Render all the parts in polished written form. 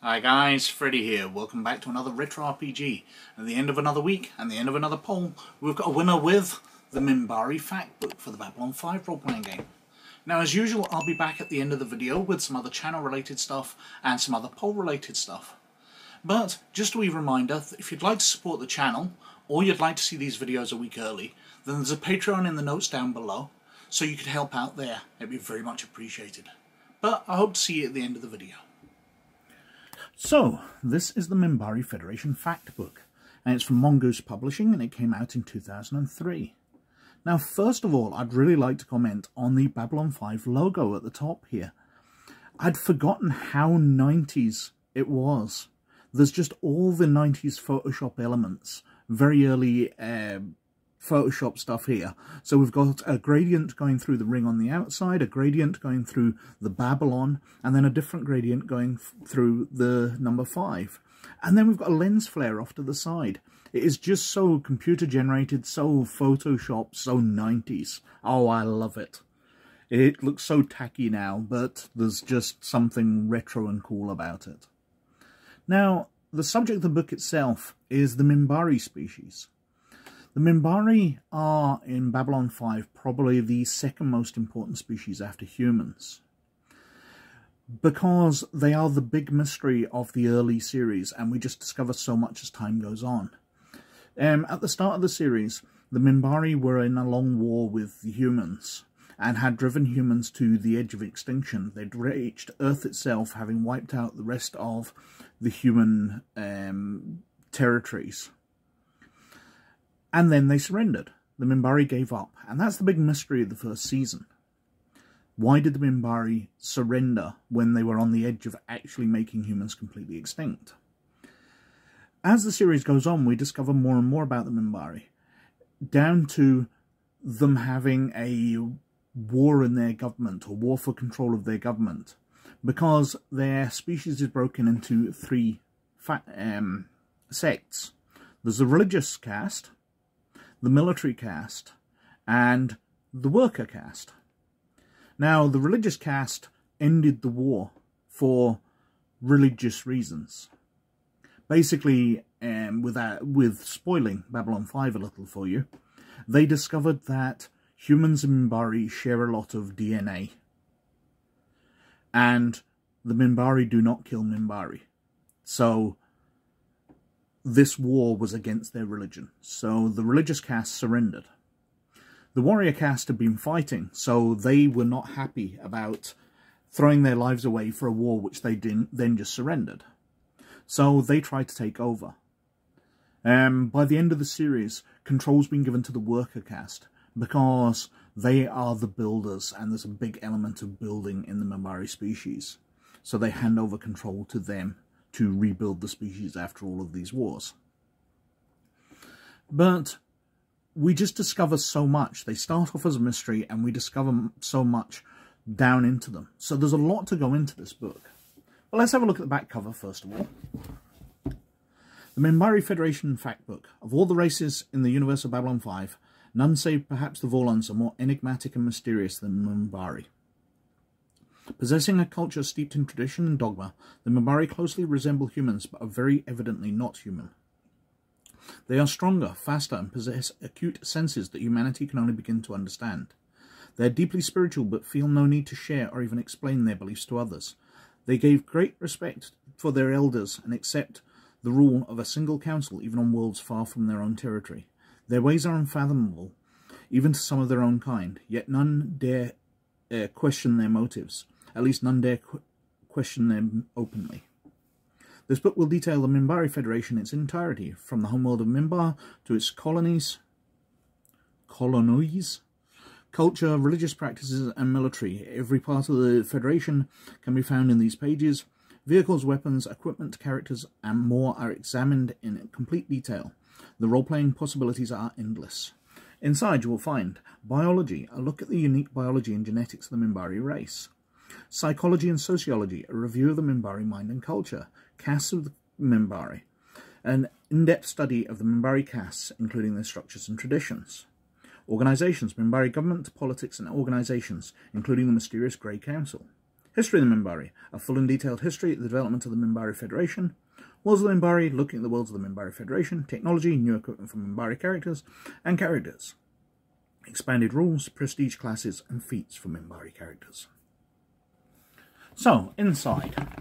Hi guys, Freddy here. Welcome back to another Retro RPG. At the end of another week and the end of another poll, we've got a winner with the Minbari fact book for the Babylon 5 role-playing game. Now, as usual, I'll be back at the end of the video with some other channel-related stuff and some other poll-related stuff. But just a wee reminder that if you'd like to support the channel, or you'd like to see these videos a week early, then there's a Patreon in the notes down below, so you could help out there. It'd be very much appreciated. But I hope to see you at the end of the video. So, this is the Minbari Federation fact book, and it's from Mongoose Publishing, and it came out in 2003. Now, first of all, I'd really like to comment on the Babylon 5 logo at the top here. I'd forgotten how 90s it was. There's just all the 90s Photoshop elements, very early Photoshop stuff here. So we've got a gradient going through the ring on the outside, a gradient going through the Babylon, and then a different gradient going through the number 5. And then we've got a lens flare off to the side. It is just so computer generated, so Photoshop, so 90s. Oh, I love it. It looks so tacky now, but there's just something retro and cool about it. Now, the subject of the book itself is the Minbari species. The Minbari are, in Babylon 5, probably the second most important species after humans, because they are the big mystery of the early series, and we just discover so much as time goes on. At the start of the series, the Minbari were in a long war with the humans, and had driven humans to the edge of extinction. They'd reached Earth itself, having wiped out the rest of the human territories. And then they surrendered. The Minbari gave up. And that's the big mystery of the first season. Why did the Minbari surrender when they were on the edge of actually making humans completely extinct? As the series goes on, we discover more and more about the Minbari, down to them having a war in their government, or war for control of their government, because their species is broken into three sects. There's the religious caste, the military caste, and the worker caste. Now, the religious caste ended the war for religious reasons. Basically, with spoiling Babylon 5 a little for you, they discovered that humans and Minbari share a lot of DNA. And the Minbari do not kill Minbari. So this war was against their religion. So the religious caste surrendered. The warrior caste had been fighting, so they were not happy about throwing their lives away for a war which they then just surrendered. So they tried to take over. By the end of the series, control's been given to the worker caste, because they are the builders, and there's a big element of building in the Minbari species. So they hand over control to them to rebuild the species after all of these wars. But we just discover so much. They start off as a mystery, and we discover so much down into them. So there's a lot to go into this book. But let's have a look at the back cover first of all. The Minbari Federation Fact Book. Of all the races in the universe of Babylon 5, none save perhaps the Vorlons are more enigmatic and mysterious than Minbari. Possessing a culture steeped in tradition and dogma, the Minbari closely resemble humans, but are very evidently not human. They are stronger, faster, and possess acute senses that humanity can only begin to understand. They are deeply spiritual, but feel no need to share or even explain their beliefs to others. They gave great respect for their elders and accept the rule of a single council, even on worlds far from their own territory. Their ways are unfathomable, even to some of their own kind, yet none dare question their motives. At least none dare question them openly. This book will detail the Minbari Federation in its entirety, from the homeworld of Minbar to its colonies, culture, religious practices, and military. Every part of the Federation can be found in these pages. Vehicles, weapons, equipment, characters, and more are examined in complete detail. The role-playing possibilities are endless. Inside you will find biology, a look at the unique biology and genetics of the Minbari race. Psychology and sociology, a review of the Minbari mind and culture. Castes of the Minbari, an in-depth study of the Minbari castes, including their structures and traditions. Organizations, Minbari government, politics and organizations, including the mysterious Grey Council. History of the Minbari, a full and detailed history of the development of the Minbari Federation. Worlds of the Minbari, looking at the worlds of the Minbari Federation, technology, new equipment for Minbari characters, and characters. Expanded rules, prestige classes, and feats for Minbari characters. So, inside.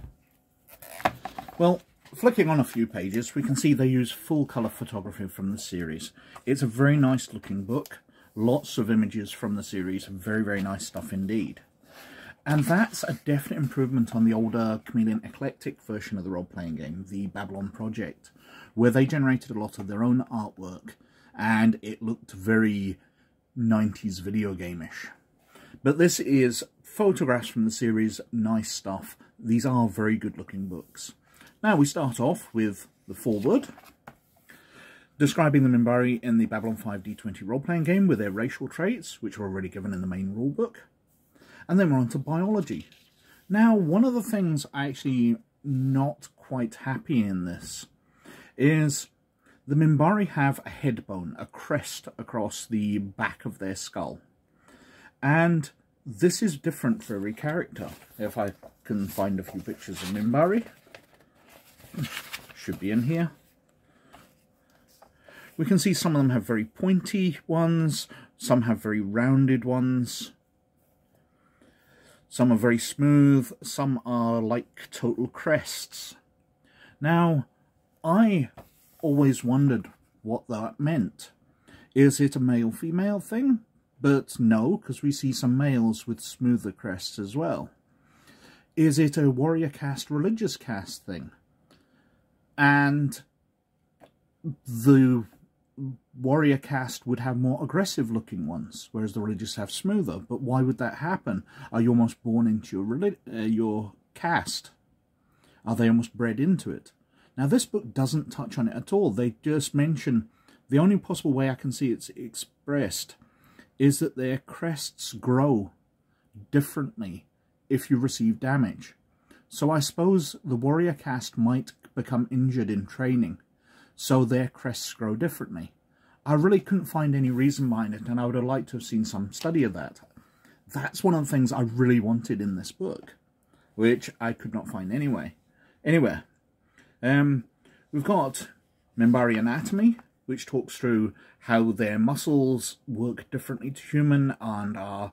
Well, flicking on a few pages, we can see they use full colour photography from the series. It's a very nice looking book. Lots of images from the series. Very, very nice stuff indeed. And that's a definite improvement on the older Chameleon Eclectic version of the role-playing game, the Babylon Project, where they generated a lot of their own artwork, and it looked very 90s video game-ish. But this is photographs from the series, nice stuff. These are very good-looking books. Now we start off with the foreword, describing the Minbari in the Babylon 5 D20 role-playing game with their racial traits, which are already given in the main rulebook. And then we're on to biology. Now, one of the things I actually not quite happy in this is the Minbari have a head bone, a crest across the back of their skull. And this is different for every character. If I can find a few pictures of Minbari, should be in here. We can see some of them have very pointy ones, some have very rounded ones. Some are very smooth, some are like total crests. Now, I always wondered what that meant. Is it a male-female thing? But no, because we see some males with smoother crests as well. Is it a warrior caste, religious caste thing? And the warrior caste would have more aggressive looking ones, whereas the religious have smoother. But why would that happen? Are you almost born into your caste? Are they almost bred into it? Now this book doesn't touch on it at all. They just mention the only possible way I can see it's expressed is that their crests grow differently if you receive damage. So I suppose the warrior caste might become injured in training, so their crests grow differently. I really couldn't find any reason behind it, and I would have liked to have seen some study of that. That's one of the things I really wanted in this book, which I could not find anywhere. We've got Minbari Anatomy, which talks through how their muscles work differently to human and are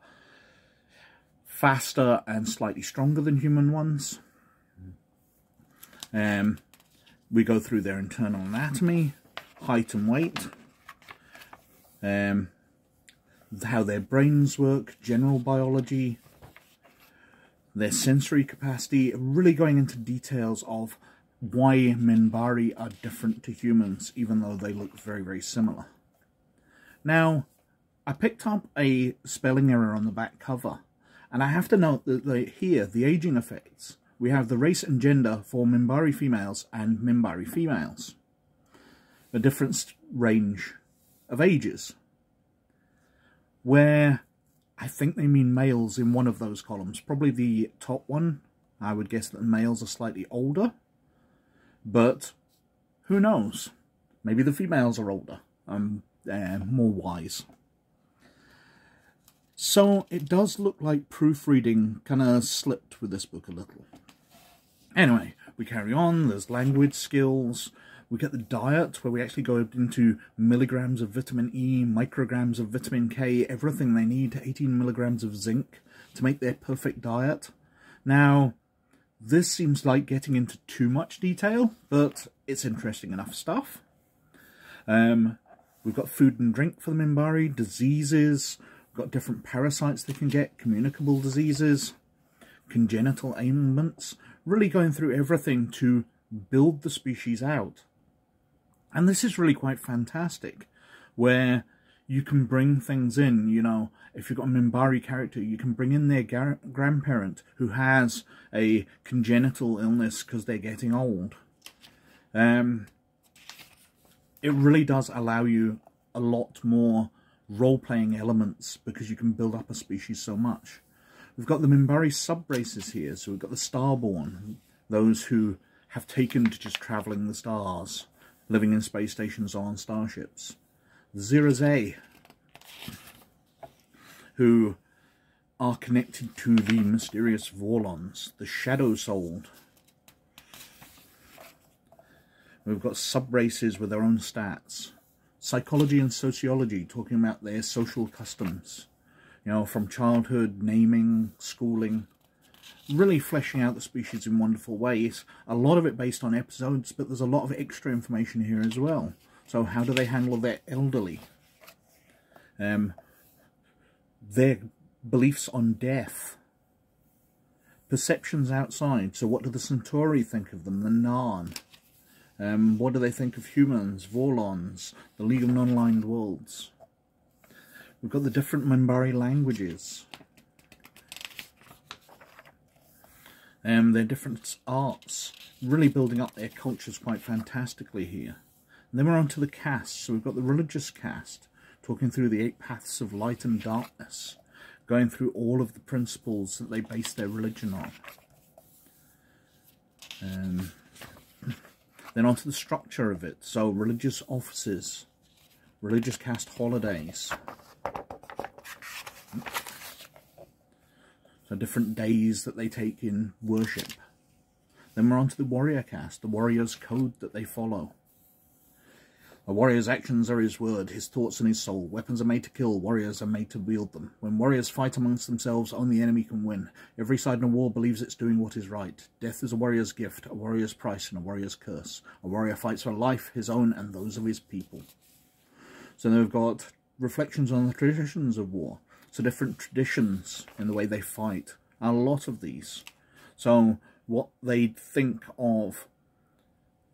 faster and slightly stronger than human ones. We go through their internal anatomy, height and weight, how their brains work, general biology, their sensory capacity, really going into details of why Minbari are different to humans, even though they look very, very similar. Now, I picked up a spelling error on the back cover, and I have to note that here, the aging effects, we have the race and gender for Minbari females and Minbari females. A different range of ages, where I think they mean males in one of those columns. Probably the top one. I would guess that the males are slightly older, but who knows? Maybe the females are older, more wise. So it does look like proofreading kind of slipped with this book a little. Anyway, we carry on. There's language skills. We get the diet, where we actually go into milligrams of vitamin E, micrograms of vitamin K, everything they need, 18 milligrams of zinc to make their perfect diet. Now, this seems like getting into too much detail, but it's interesting enough stuff. We've got food and drink for the Minbari, diseases, we've got different parasites they can get, communicable diseases, congenital ailments, really going through everything to build the species out. And this is really quite fantastic, where you can bring things in, you know, if you've got a Minbari character, you can bring in their grandparent who has a congenital illness because they're getting old. It really does allow you a lot more role-playing elements because you can build up a species so much. We've got the Minbari sub-races here, so we've got the Starborn, those who have taken to just travelling the stars, living in space stations or on starships. The Zirazay, who are connected to the mysterious Vorlons, the Shadow Souled. We've got sub-races with their own stats. Psychology and sociology, talking about their social customs. You know, from childhood, naming, schooling, really fleshing out the species in wonderful ways. A lot of it based on episodes, but there's a lot of extra information here as well. So how do they handle their elderly? Their beliefs on death. Perceptions outside. So what do the Centauri think of them? The Narn. What do they think of humans, Vorlons, the League of Non-Aligned Worlds? We've got the different Minbari languages. Their different arts, really building up their cultures quite fantastically here. And then we're on to the castes. So we've got the religious caste, talking through the 8 paths of light and darkness, going through all of the principles that they base their religion on. Then onto the structure of it. So religious offices, religious caste holidays. So different days that they take in worship. Then we're on to the warrior caste, the warrior's code that they follow. A warrior's actions are his word, his thoughts and his soul. Weapons are made to kill, warriors are made to wield them. When warriors fight amongst themselves, only the enemy can win. Every side in a war believes it's doing what is right. Death is a warrior's gift, a warrior's price, and a warrior's curse. A warrior fights for life, his own, and those of his people. So then we've got reflections on the traditions of war. So different traditions in the way they fight. A lot of these. So what they think of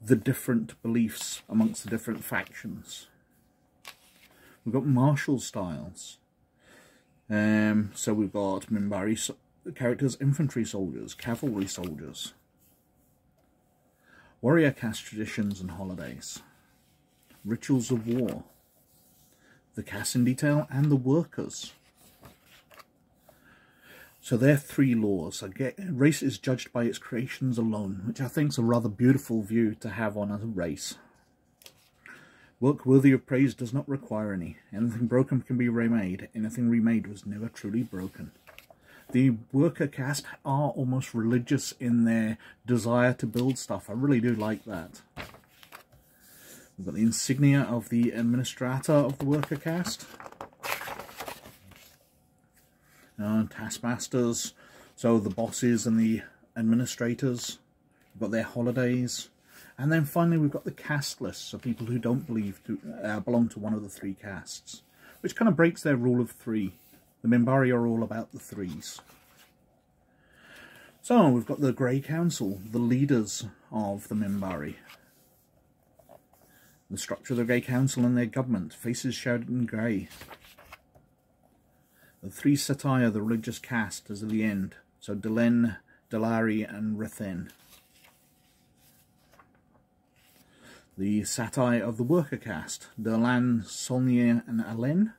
the different beliefs amongst the different factions. We've got martial styles. So we've got Minbari characters, infantry soldiers, cavalry soldiers. Warrior caste traditions and holidays. Rituals of war. The caste in detail and the workers. So there are 3 laws. Race is judged by its creations alone, which I think is a rather beautiful view to have on a race. Work worthy of praise does not require any. Anything broken can be remade. Anything remade was never truly broken. The worker caste are almost religious in their desire to build stuff. I really do like that. We've got the insignia of the administrator of the worker caste. Taskmasters, so the bosses and the administrators. We've got their holidays. And then finally we've got the caste list, so people who don't belong to one of the 3 castes, which kind of breaks their rule of 3. The Minbari are all about the 3s. So we've got the Grey Council, the leaders of the Minbari. The structure of the Grey Council and their government, faces shrouded in grey. The 3 Satai are the religious caste as of the end, so Delenn, Delari and Rethen. The Satai of the worker caste, Delan, Solnier and Alen.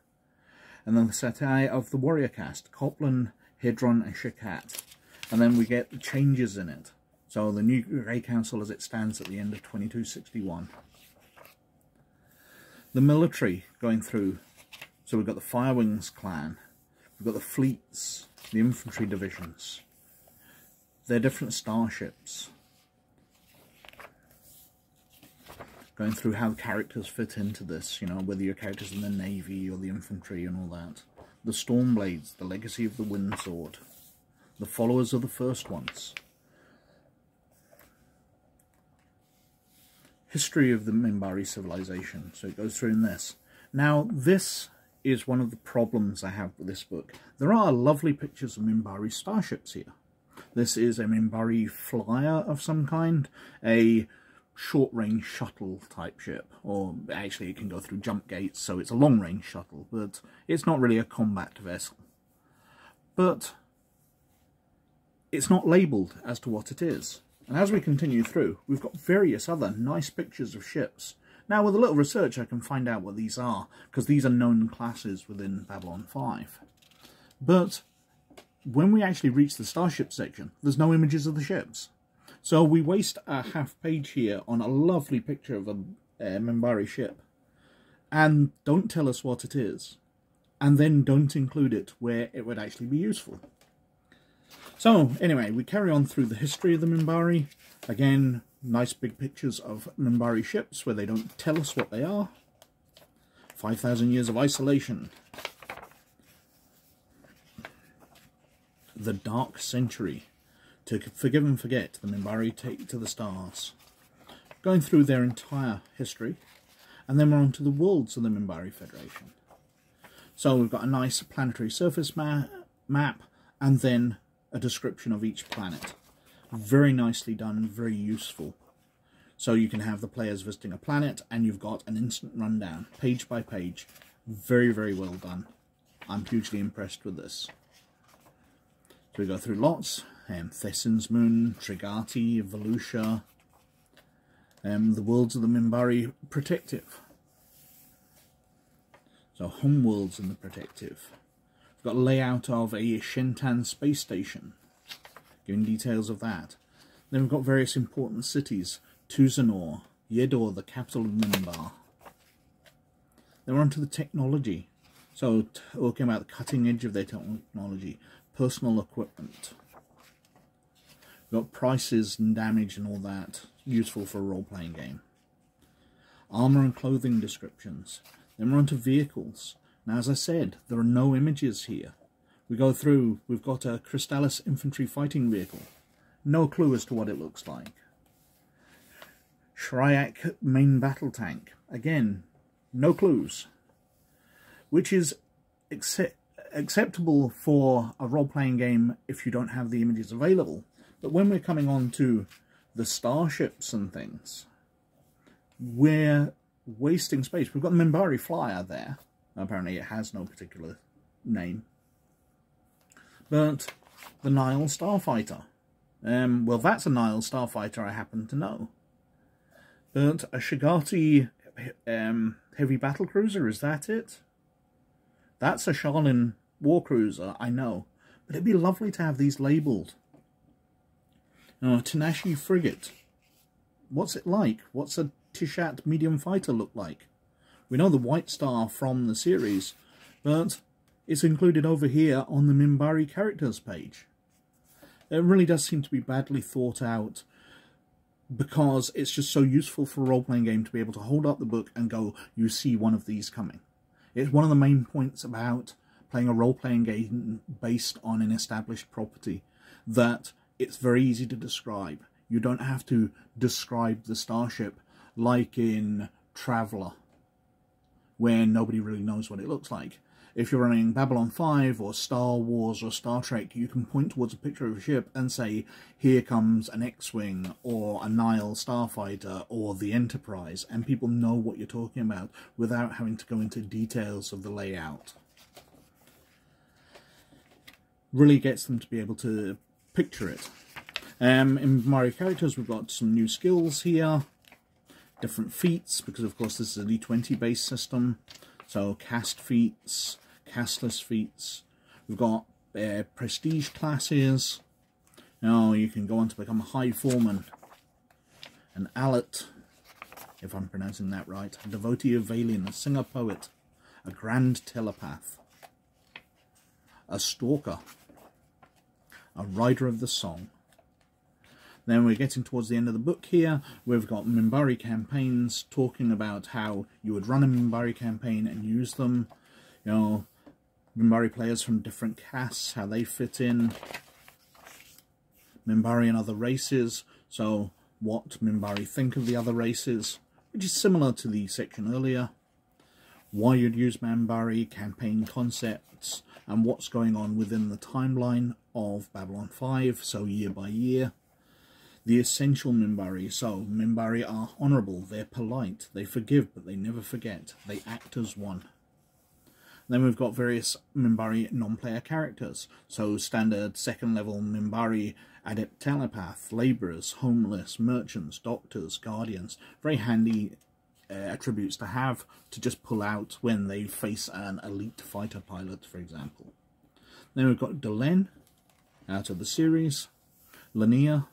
And then the Satai of the warrior caste, Copland, Hedron and Shakat. And then we get the changes in it. So the new Grey Council as it stands at the end of 2261. The military going through. So we've got the Firewings clan. We've got the fleets, the infantry divisions, their different starships. Going through how the characters fit into this, you know, whether your characters in the navy or the infantry and all that. The Stormblades, the legacy of the Windsword, the followers of the First Ones. History of the Minbari civilization, so it goes through in this. Now, this is one of the problems I have with this book. There are lovely pictures of Minbari starships here. This is a Minbari flyer of some kind, a short-range shuttle type ship, or actually it can go through jump gates, so it's a long-range shuttle, but it's not really a combat vessel. But it's not labelled as to what it is. And as we continue through, we've got various other nice pictures of ships. Now, with a little research, I can find out what these are, because these are known classes within Babylon 5. But when we actually reach the starship section, there's no images of the ships. So we waste a half page here on a lovely picture of a Minbari ship, and don't tell us what it is. and then don't include it where it would actually be useful. So anyway, we carry on through the history of the Minbari. Again, nice big pictures of Minbari ships where they don't tell us what they are. 5,000 years of isolation. The Dark Century. To forgive and forget, the Minbari take to the stars. Going through their entire history. And then we're on to the worlds of the Minbari Federation. So we've got a nice planetary surface map, and then a description of each planet. Very nicely done, very useful. So you can have the players visiting a planet, and you've got an instant rundown, page by page. Very, very well done. I'm hugely impressed with this. So we go through lots. Thessin's Moon, Trigati, Volusia, the worlds of the Minbari Protective. So homeworlds in the Protective. We've got a layout of a Shentan space station, giving details of that. Then we've got various important cities. Tuzanor, Yedor, the capital of Minbar. Then we're on to the technology. So talking about the cutting edge of their technology. Personal equipment. We've got prices and damage and all that. Useful for a role-playing game. Armour and clothing descriptions. Then we're on to vehicles. Now, as I said, there are no images here. We go through, we've got a Crystallis infantry fighting vehicle. No clue as to what it looks like. Shryak main battle tank. Again, no clues. Which is acceptable for a role-playing game if you don't have the images available. But when we're coming on to the starships and things, we're wasting space. We've got the Minbari flyer there. Apparently it has no particular name. But the Nile Starfighter. Well, that's a Nile Starfighter I happen to know. But a Shigati heavy battle cruiser, is that it? That's a Sharlin war cruiser, I know. But it'd be lovely to have these labelled. A Tenashi frigate. What's it like? What's a Tishat medium fighter look like? We know the White Star from the series, but it's included over here on the Minbari characters page. It really does seem to be badly thought out, because it's just so useful for a role-playing game to be able to hold up the book and go, you see one of these coming. It's one of the main points about playing a role-playing game based on an established property, that it's very easy to describe. You don't have to describe the starship like in Traveller, where nobody really knows what it looks like. If you're running Babylon 5 or Star Wars or Star Trek, you can point towards a picture of a ship and say, here comes an X-Wing or a Nile Starfighter or the Enterprise, and people know what you're talking about without having to go into details of the layout. Really gets them to be able to picture it. In Mario characters, we've got some new skills here, different feats, because of course this is a D20 based system. So cast feats, castless feats. We've got prestige classes. Now you can go on to become a High Foreman, an Alet, if I'm pronouncing that right, a devotee of Valian, a singer-poet, a grand telepath, a stalker, a rider of the song. Then we're getting towards the end of the book here. We've got Minbari campaigns talking about how you would run a Minbari campaign and use them. You know, Minbari players from different castes, how they fit in. Minbari and other races. So what Minbari think of the other races, which is similar to the section earlier. Why you'd use Minbari, campaign concepts, and what's going on within the timeline of Babylon 5, so year by year. The essential Minbari. So, Minbari are honourable, they're polite, they forgive, but they never forget. They act as one. Then we've got various Minbari non-player characters. So, standard second-level Minbari adept telepath, labourers, homeless, merchants, doctors, guardians. Very handy attributes to have to just pull out when they face an elite fighter pilot, for example. Then we've got Delenn, out of the series, Lania,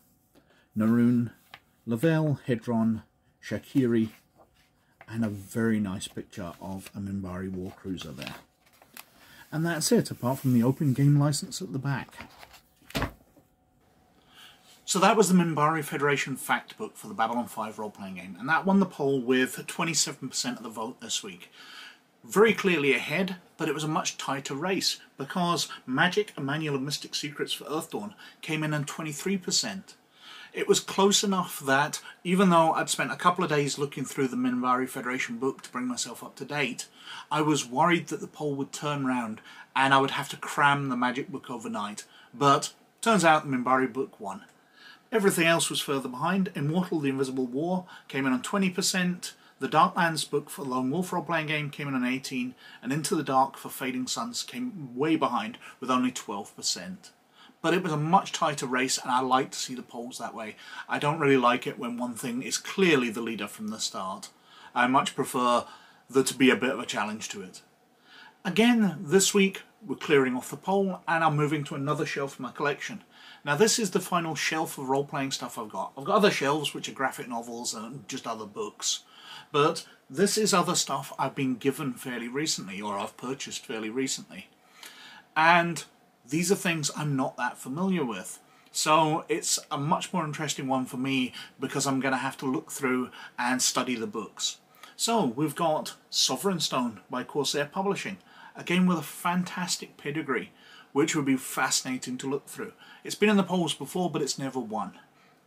Naroon, Lavelle, Hedron, Shakiri, and a very nice picture of a Minbari war cruiser there. And that's it, apart from the open game license at the back. So that was the Minbari Federation fact book for the Babylon 5 role-playing game, and that won the poll with 27% of the vote this week. Very clearly ahead, but it was a much tighter race, because Magic, A Manual of Mystic Secrets for Earthdawn came in at 23%. It was close enough that, even though I'd spent a couple of days looking through the Minbari Federation book to bring myself up to date, I was worried that the poll would turn round and I would have to cram the Magic book overnight. But turns out the Minbari book won. Everything else was further behind. Immortal: The Invisible War came in on 20%, the Darklands book for Lone Wolf role-playing game came in on 18%, and Into the Dark for Fading Suns came way behind with only 12%. But it was a much tighter race, and I like to see the polls that way. I don't really like it when one thing is clearly the leader from the start. I much prefer there to be a bit of a challenge to it. Again, this week we're clearing off the poll, and I'm moving to another shelf in my collection. Now this is the final shelf of role-playing stuff I've got. I've got other shelves which are graphic novels and just other books. But this is other stuff I've been given fairly recently, or I've purchased fairly recently. And these are things I'm not that familiar with. So it's a much more interesting one for me because I'm going to have to look through and study the books. So we've got Sovereign Stone by Corsair Publishing, a game with a fantastic pedigree, which would be fascinating to look through. It's been in the polls before, but it's never won.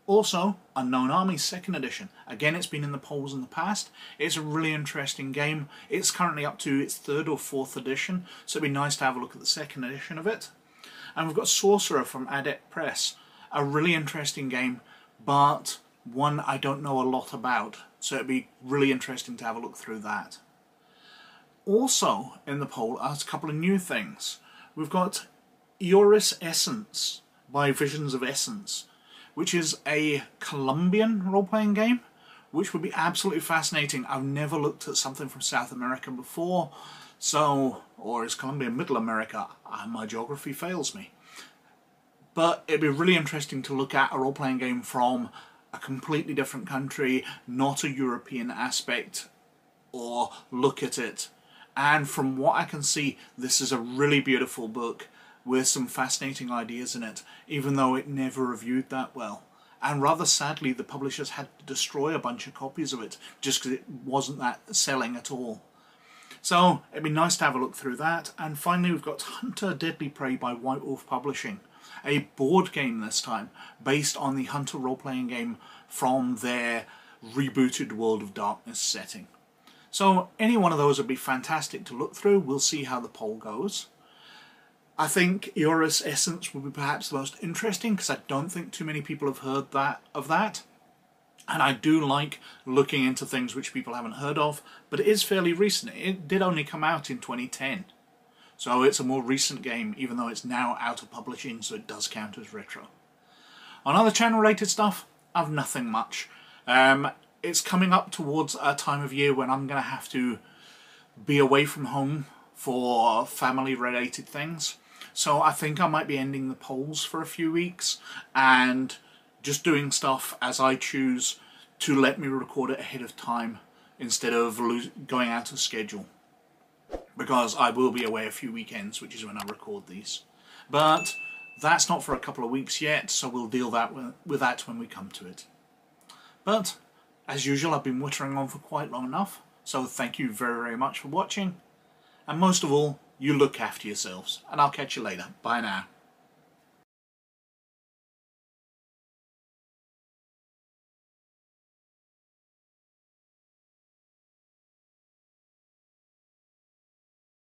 Also, Unknown Army 2nd edition. Again, it's been in the polls in the past. It's a really interesting game. It's currently up to its 3rd or 4th edition, so it'd be nice to have a look at the 2nd edition of it. And we've got Sorcerer from Adept Press. A really interesting game, but one I don't know a lot about, so it'd be really interesting to have a look through that. Also in the poll are a couple of new things. We've got Eoris Essence by Visions of Essence, which is a Colombian role-playing game, which would be absolutely fascinating. I've never looked at something from South America before, so, or is Colombia Middle America? My geography fails me. But it'd be really interesting to look at a role-playing game from a completely different country, not a European aspect, or look at it. And from what I can see, this is a really beautiful book with some fascinating ideas in it, even though it never reviewed that well. And rather sadly, the publishers had to destroy a bunch of copies of it just because it wasn't that selling at all. So it'd be nice to have a look through that. And finally, we've got Hunter Deadly Prey by White Wolf Publishing, a board game this time, based on the Hunter role-playing game from their rebooted World of Darkness setting. So any one of those would be fantastic to look through. We'll see how the poll goes. I think Eoris Essence would be perhaps the most interesting because I don't think too many people have heard of that. And I do like looking into things which people haven't heard of, but it is fairly recent. It did only come out in 2010. So it's a more recent game, even though it's now out of publishing, so it does count as retro. On other channel-related stuff, I've nothing much. It's coming up towards a time of year when I'm going to have to be away from home for family-related things. So I think I might be ending the polls for a few weeks and just doing stuff as I choose to let me record it ahead of time instead of going out of schedule. Because I will be away a few weekends, which is when I record these. But that's not for a couple of weeks yet, so we'll deal with that when we come to it. But, as usual, I've been wittering on for quite long enough, so thank you very, very much for watching. And most of all, you look after yourselves, and I'll catch you later. Bye now.